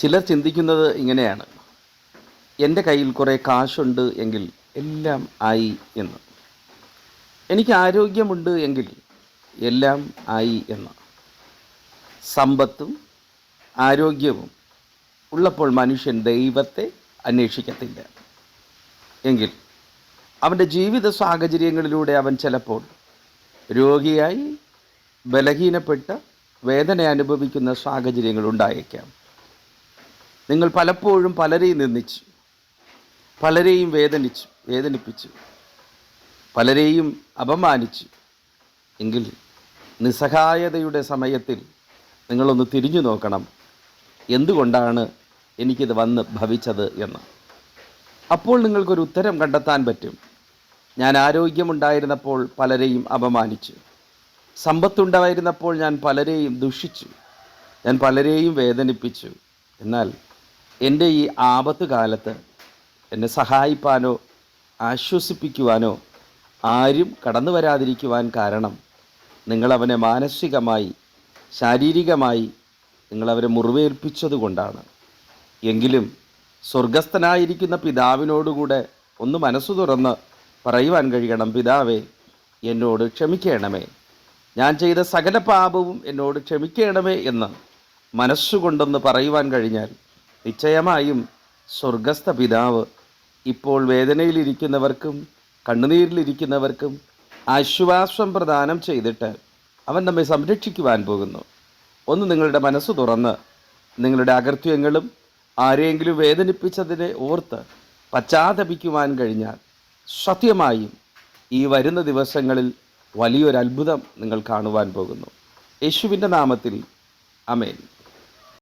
ചിലർ ചിന്തിക്കുന്നത് ഇങ്ങനെയാണ്: എൻ്റെ കയ്യിൽ കുറേ കാശുണ്ട് എങ്കിൽ എല്ലാം ആയി എന്ന്. എനിക്ക് ആരോഗ്യമുണ്ട് എങ്കിൽ എല്ലാം ആയി എന്ന്. സമ്പത്തും ആരോഗ്യവും ഉള്ളപ്പോൾ മനുഷ്യൻ ദൈവത്തെ അന്വേഷിക്കത്തില്ല. എങ്കിൽ അവൻ്റെ ജീവിത സാഹചര്യങ്ങളിലൂടെ അവൻ ചിലപ്പോൾ രോഗിയായി ബലഹീനപ്പെട്ട് വേദന അനുഭവിക്കുന്ന സാഹചര്യങ്ങൾ ഉണ്ടായേക്കാം. നിങ്ങൾ പലപ്പോഴും പലരെയും നിന്ദിച്ചു, പലരെയും വേദനിപ്പിച്ചു, പലരെയും അപമാനിച്ചു. എങ്കിൽ നിസ്സഹായതയുടെ സമയത്തിൽ നിങ്ങളൊന്ന് തിരിഞ്ഞു നോക്കണം, എന്തുകൊണ്ടാണ് എനിക്കിത് വന്ന് ഭവിച്ചത് എന്ന്. അപ്പോൾ നിങ്ങൾക്കൊരു ഉത്തരം കണ്ടെത്താൻ പറ്റും. ഞാൻ ആരോഗ്യമുണ്ടായിരുന്നപ്പോൾ പലരെയും അപമാനിച്ചു, സമ്പത്തുണ്ടായിരുന്നപ്പോൾ ഞാൻ പലരെയും ദുഷിച്ചു, ഞാൻ പലരെയും വേദനിപ്പിച്ചു. എന്നാൽ എൻ്റെ ഈ ആപത്ത് കാലത്ത് എന്നെ സഹായിപ്പാനോ ആശ്വസിപ്പിക്കുവാനോ ആരും കടന്നു വരാതിരിക്കുവാൻ കാരണം നിങ്ങളവനെ മാനസികമായി ശാരീരികമായി നിങ്ങളവരെ മുറിവേൽപ്പിച്ചതുകൊണ്ടാണ്. എങ്കിലും സ്വർഗസ്ഥനായിരിക്കുന്ന പിതാവിനോടുകൂടെ ഒന്ന് മനസ്സു തുറന്ന് പറയുവാൻ കഴിയണം: പിതാവേ, എന്നോട് ക്ഷമിക്കണമേ, ഞാൻ ചെയ്ത സകല പാപവും എന്നോട് ക്ഷമിക്കണമേ എന്ന് മനസ്സുകൊണ്ടൊന്ന് പറയുവാൻ കഴിഞ്ഞാൽ നിശ്ചയമായും സ്വർഗസ്ഥ പിതാവ് ഇപ്പോൾ വേദനയിലിരിക്കുന്നവർക്കും കണ്ണുനീരിലിരിക്കുന്നവർക്കും ആശ്വാസം പ്രദാനം ചെയ്തിട്ട് അവൻ നമ്മെ സംരക്ഷിക്കുവാൻ പോകുന്നു. ഒന്ന് നിങ്ങളുടെ മനസ്സ് തുറന്ന് നിങ്ങളുടെ അകൃത്യങ്ങളും ആരെങ്കിലും വേദനിപ്പിച്ചതിനെ ഓർത്ത് പശ്ചാത്തപിക്കുവാൻ കഴിഞ്ഞാൽ സത്യമായും ഈ വരുന്ന ദിവസങ്ങളിൽ വലിയൊരു അത്ഭുതം നിങ്ങൾ കാണുവാൻ പോകുന്നു. യേശുവിൻ്റെ നാമത്തിൽ ആമേൻ.